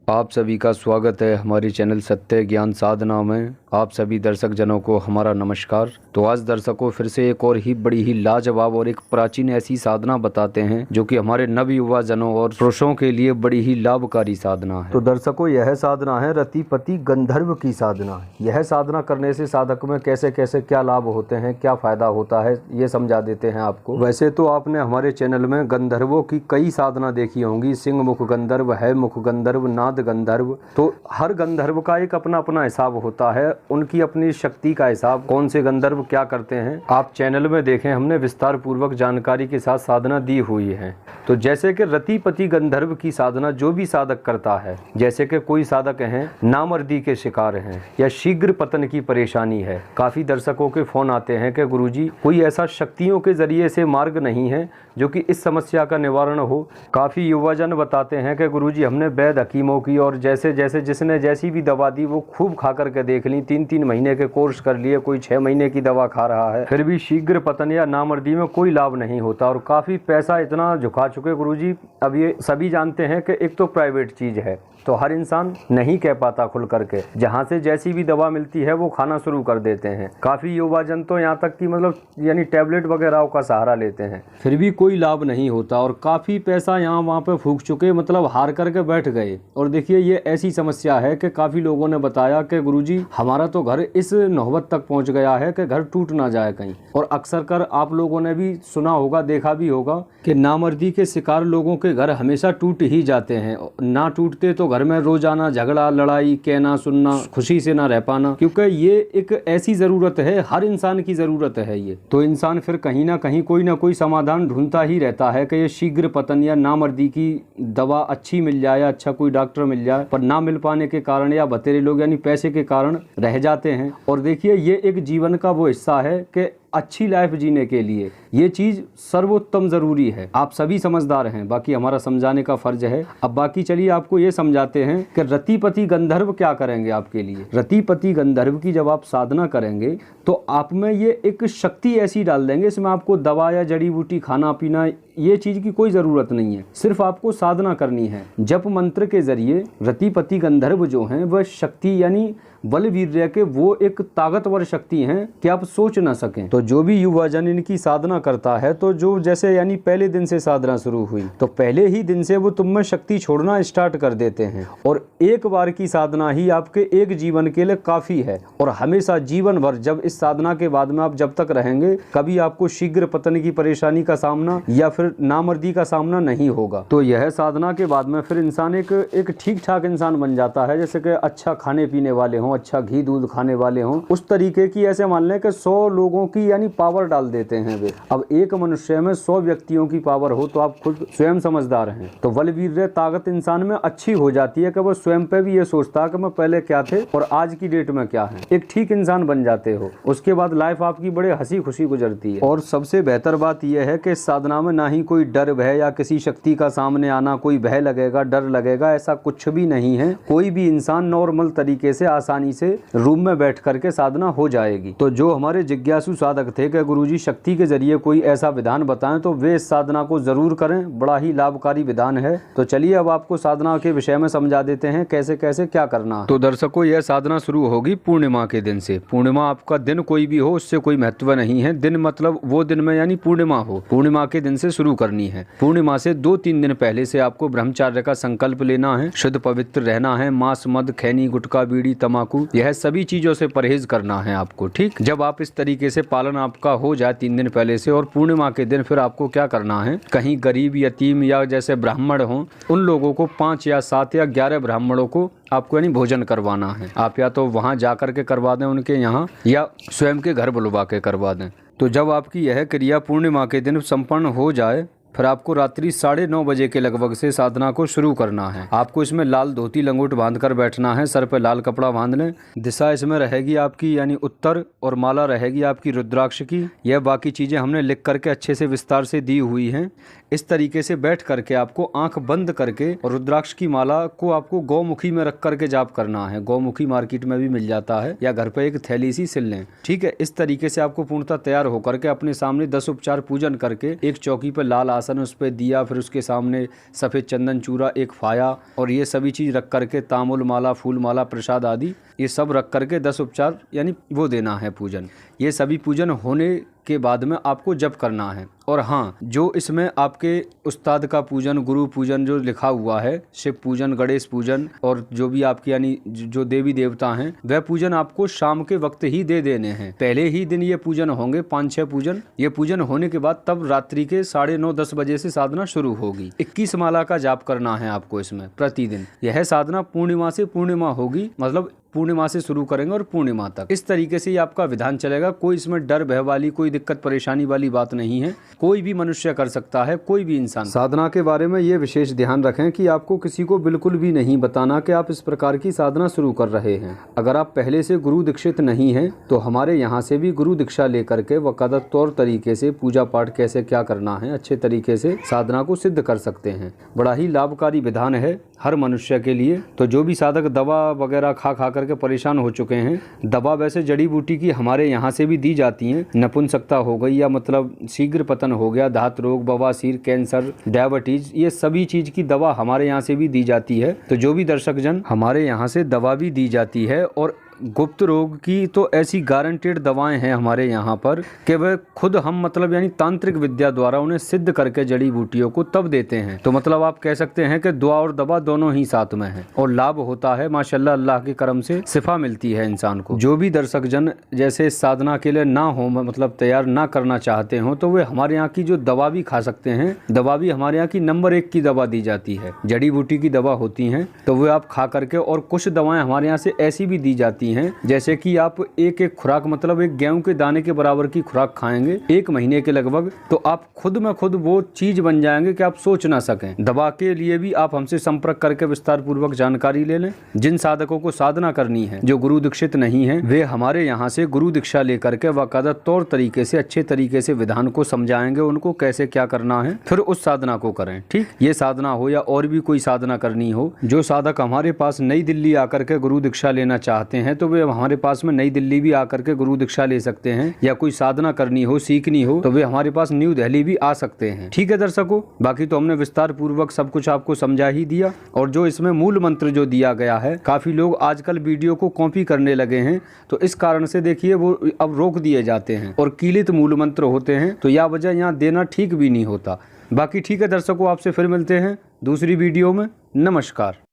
आप सभी का स्वागत है हमारे चैनल सत्य ज्ञान साधना में। आप सभी दर्शक जनों को हमारा नमस्कार। तो आज दर्शकों फिर से एक और ही बड़ी ही लाजवाब और एक प्राचीन ऐसी साधना बताते हैं जो कि हमारे नव युवा जनों और पुरुषों के लिए बड़ी ही लाभकारी साधना है। तो दर्शकों यह साधना है रतिपति गंधर्व की साधना। यह साधना करने से साधक में कैसे कैसे क्या लाभ होते हैं, क्या फायदा होता है, ये समझा देते हैं आपको। वैसे तो आपने हमारे चैनल में गंधर्वों की कई साधना देखी होंगी, सिंह मुख गंधर्व, है मुख गंधर्व, नाद गंधर्व। तो हर गंधर्व का एक अपना अपना हिसाब होता है, उनकी अपनी शक्ति का हिसाब, कौन से गंधर्व क्या करते हैं आप चैनल में देखें, हमने विस्तार पूर्वक जानकारी के साथ साधना दी हुई है। तो जैसे कि रतिपति गंधर्व की साधना जो भी साधक करता है, जैसे कि कोई साधक हैं नामर्दी के शिकार हैं या शीघ्र पतन की परेशानी है, काफी दर्शकों के फोन आते हैं कि गुरुजी कोई ऐसा शक्तियों के जरिए से मार्ग नहीं है जो कि इस समस्या का निवारण हो। काफी युवाजन बताते हैं कि गुरुजी हमने वैद्य हकीमों की और जैसे जैसे जिसने जैसी भी दवा दी वो खूब खा करके देख ली, 3-3 महीने के कोर्स कर लिए, कोई 6 महीने की दवा खा रहा है, फिर भी शीघ्र पतन या नामर्दी में कोई लाभ नहीं होता और काफी पैसा इतना झुका चुके गुरुजी। अब ये सभी जानते हैं कि एक तो प्राइवेट चीज है तो हर इंसान नहीं कह पाता खुल करके, जहाँ से जैसी भी दवा मिलती है वो खाना शुरू कर देते हैं। काफी युवाजन तो यहाँ तक कि मतलब यानी टैबलेट वगैरह का सहारा लेते हैं, फिर भी कोई लाभ नहीं होता और काफी पैसा यहाँ वहाँ पे फूंक चुके, मतलब हार करके बैठ गए। और देखिए ये ऐसी समस्या है कि काफी लोगों ने बताया कि गुरुजी हमारा तो घर इस नौबत तक पहुंच गया है कि घर टूट ना जाए कहीं। और अक्सर कर आप लोगों ने भी सुना होगा, देखा भी होगा कि नामर्दी के शिकार लोगों के घर हमेशा टूट ही जाते हैं। ना टूटते तो घर में रोजाना झगड़ा, लड़ाई, कहना सुनना, खुशी से ना रह पाना, क्योंकि ये एक ऐसी जरूरत है, हर इंसान की जरूरत है ये। तो इंसान फिर कहीं ना कहीं कोई ना कोई समाधान ढूंढता ही रहता है कि ये शीघ्र पतन या नामर्दी की दवा अच्छी मिल जाए, अच्छा कोई डॉक्टर मिल जाए, पर ना मिल पाने के कारण या बतेरे लोग यानी पैसे के कारण रह जाते हैं। और देखिए ये एक जीवन का वो हिस्सा है कि अच्छी लाइफ जीने के लिए ये चीज सर्वोत्तम जरूरी है। आप सभी समझदार हैं, बाकी हमारा समझाने का फर्ज है। अब बाकी चलिए आपको ये समझाते हैं कि रतिपति गंधर्व क्या करेंगे आपके लिए। रतिपति गंधर्व की जब आप साधना करेंगे तो आप में ये एक शक्ति ऐसी डाल देंगे, इसमें आपको दवा या जड़ी बूटी खाना पीना ये चीज की कोई जरूरत नहीं है, सिर्फ आपको साधना करनी है। जप मंत्र के जरिए रतिपति गंधर्व जो हैं वह शक्ति यानी बल वीर्य के वो एक ताकतवर शक्ति हैं कि आप सोच ना सकें। तो जो भी युवाजन इनकी साधना करता है तो जो जैसे यानी पहले दिन से साधना शुरू हुई तो पहले ही दिन से वो तुम में शक्ति छोड़ना स्टार्ट कर देते हैं। और एक बार की साधना ही आपके एक जीवन के लिए काफी है और हमेशा जीवन भर जब इस साधना के बाद में आप जब तक रहेंगे कभी आपको शीघ्र पतन की परेशानी का सामना या फिर नामर्दी का सामना नहीं होगा। तो यह साधना के बाद में फिर इंसान एक ठीक ठाक इंसान बन जाता है, जैसे कि अच्छा खाने पीने वाले हों, अच्छा घी दूध खाने वाले हों, उस तरीके की। ऐसे मान लें कि 100 लोगों की यानी पावर डाल देते हैं वे। अब एक मनुष्य में 100 व्यक्तियों की पावर हो तो आप खुद स्वयं समझदार हैं। तो बल वीर्य ताकत इंसान में अच्छी हो जाती है कि वो स्वयं पे भी ये सोचता है कि मैं पहले क्या थे और आज की डेट में क्या है, एक ठीक इंसान बन जाते हो। उसके बाद लाइफ आपकी बड़े हंसी खुशी गुजरती है। और सबसे बेहतर बात यह है कि इस साधना में ना ही कोई डर भय या किसी शक्ति का सामने आना, कोई भय लगेगा, डर लगेगा, ऐसा कुछ भी नहीं है। कोई भी इंसान नॉर्मल तरीके से आसानी से रूम में बैठ करके साधना हो जाएगी। तो जो हमारे जिज्ञासु साधक थे कि गुरुजी शक्ति के जरिए कोई ऐसा विधान बताएं तो वे इस साधना को जरूर करें, बड़ा ही लाभकारी विधान है। तो चलिए अब आपको साधना के विषय में समझा देते हैं कैसे कैसे क्या करना है। तो दर्शकों यह साधना शुरू होगी पूर्णिमा के दिन से। पूर्णिमा आपका दिन कोई भी हो उससे कोई महत्व नहीं है, दिन मतलब वो दिन में यानी पूर्णिमा हो, पूर्णिमा के दिन से शुरू करनी है। पूर्णिमा से 2-3 दिन पहले से आपको ब्रह्मचर्य का संकल्प लेना है, शुद्ध पवित्र रहना है, मांस मद खैनी गुटखा बीड़ी तंबाकू यह सभी चीजों से परहेज करना है आपको। ठीक, जब आप इस तरीके से पालन आपका हो जाए 3 दिन पहले से और पूर्णिमा के दिन फिर आपको क्या करना है, कहीं गरीब यतीम या जैसे ब्राह्मण हो उन लोगों को 5 या 7 या 11 ब्राह्मणों को आपको यानी भोजन करवाना है। आप या तो वहां जा करके करवा दें उनके यहाँ या स्वयं के घर बुलवा के करवा दें। तो जब आपकी यह क्रिया पूर्णिमा के दिन संपन्न हो जाए फिर आपको रात्रि 9:30 बजे के लगभग से साधना को शुरू करना है। आपको इसमें लाल धोती लंगोट बांध कर बैठना है, सर पे लाल कपड़ा बांध लें। दिशा इसमें रहेगी आपकी यानी उत्तर और माला रहेगी आपकी रुद्राक्ष की। यह बाकी चीजें हमने लिख करके अच्छे से विस्तार से दी हुई हैं। इस तरीके से बैठ करके आपको आंख बंद करके और रुद्राक्ष की माला को आपको गौमुखी में रख करके जाप करना है। गौमुखी मार्केट में भी मिल जाता है या घर पे एक थैली सी सिल लें। ठीक है, इस तरीके से आपको पूर्णतः तैयार होकर के अपने सामने 10 उपचार पूजन करके एक चौकी पे लाल आसन, उस पर दिया, फिर उसके सामने सफ़ेद चंदन चूरा, एक फाया और ये सभी चीज़ रख करके तांबुल माला, फूल माला, प्रसाद आदि ये सब रख करके 10 उपचार यानी वो देना है पूजन। ये सभी पूजन होने के बाद में आपको जप करना है। और हाँ, जो इसमें आपके उस्ताद का पूजन, गुरु पूजन जो लिखा हुआ है, शिव पूजन, गणेश पूजन और जो भी आपके यानी जो देवी देवता हैं, वह पूजन आपको शाम के वक्त ही दे देने हैं। पहले ही दिन ये पूजन होंगे, 5-6 पूजन। ये पूजन होने के बाद तब रात्रि के 9:30-10 बजे से साधना शुरू होगी। 21 माला का जाप करना है आपको इसमें प्रतिदिन। यह साधना पूर्णिमा से पूर्णिमा होगी, मतलब पूर्णिमा से शुरू करेंगे और पूर्णिमा तक। इस तरीके से ये आपका विधान चलेगा। कोई इसमें डर भय वाली, कोई दिक्कत परेशानी वाली बात नहीं है। कोई भी मनुष्य कर सकता है, कोई भी इंसान। साधना के बारे में ये विशेष ध्यान रखें कि आपको किसी को बिल्कुल भी नहीं बताना कि आप इस प्रकार की साधना शुरू कर रहे हैं। अगर आप पहले से गुरु दीक्षित नहीं हैं तो हमारे यहाँ से भी गुरु दीक्षा लेकर के वकादत तौर तरीके से पूजा पाठ कैसे क्या करना है, अच्छे तरीके से साधना को सिद्ध कर सकते हैं। बड़ा ही लाभकारी विधान है हर मनुष्य के लिए। तो जो भी साधक दवा वगैरह खा करके परेशान हो चुके हैं, दवा वैसे जड़ी बूटी की हमारे यहाँ से भी दी जाती हैं। नपुंसकता हो गई या मतलब शीघ्र पतन हो गया, धात रोग, बवासीर, कैंसर, डायबिटीज, ये सभी चीज की दवा हमारे यहाँ से भी दी जाती है। तो जो भी दर्शक जन, हमारे यहाँ से दवा भी दी जाती है। और गुप्त रोग की तो ऐसी गारंटेड दवाएं हैं हमारे यहाँ पर कि वह खुद हम मतलब यानी तांत्रिक विद्या द्वारा उन्हें सिद्ध करके जड़ी बूटियों को तब देते हैं। तो मतलब आप कह सकते हैं कि दुआ और दवा दोनों ही साथ में है और लाभ होता है माशाल्लाह। अल्लाह के करम से शिफा मिलती है इंसान को। जो भी दर्शक जन जैसे साधना के लिए ना हो, मतलब तैयार ना करना चाहते हो, तो वे हमारे यहाँ की जो दवा भी खा सकते हैं। दवा भी हमारे यहाँ की नंबर 1 की दवा दी जाती है, जड़ी बूटी की दवा होती है। तो वे आप खा करके, और कुछ दवाएं हमारे यहाँ से ऐसी भी दी जाती हैं जैसे कि आप एक खुराक मतलब एक गेहूं के दाने के बराबर की खुराक खाएंगे 1 महीने के लगभग, तो आप खुद में खुद वो चीज बन जाएंगे कि आप सोच ना सकें। दवा के लिए भी आप हमसे संपर्क करके विस्तार पूर्वक जानकारी ले लें। जिन साधकों को साधना करनी है, जो गुरु दीक्षित नहीं है, वे हमारे यहाँ से गुरु दीक्षा लेकर के बाकायदा तौर तरीके से अच्छे तरीके से विधान को समझाएंगे, उनको कैसे क्या करना है, फिर उस साधना को करें। ठीक, ये साधना हो या और भी कोई साधना करनी हो, जो साधक हमारे पास नई दिल्ली आकर के गुरु दीक्षा लेना चाहते हैं तो वे हमारे पास में नई दिल्ली भी आकर के गुरु दीक्षा ले सकते हैं। या कोई साधना करनी हो, सीखनी हो, तो वे हमारे पास न्यू दिल्ली भी आ सकते हैं। ठीक है दर्शकों, बाकी तो हमने विस्तार पूर्वक सब कुछ आपको समझा ही दिया। और जो इसमें मूल मंत्र जो दिया गया है, काफी लोग आजकल वीडियो को कॉपी करने लगे हैं, तो इस कारण से देखिए वो अब रोक दिए जाते हैं और कीलित मूल मंत्र होते हैं, तो यह वजह यहाँ देना ठीक भी नहीं होता। बाकी ठीक है दर्शकों, आपसे फिर मिलते हैं दूसरी वीडियो में। नमस्कार।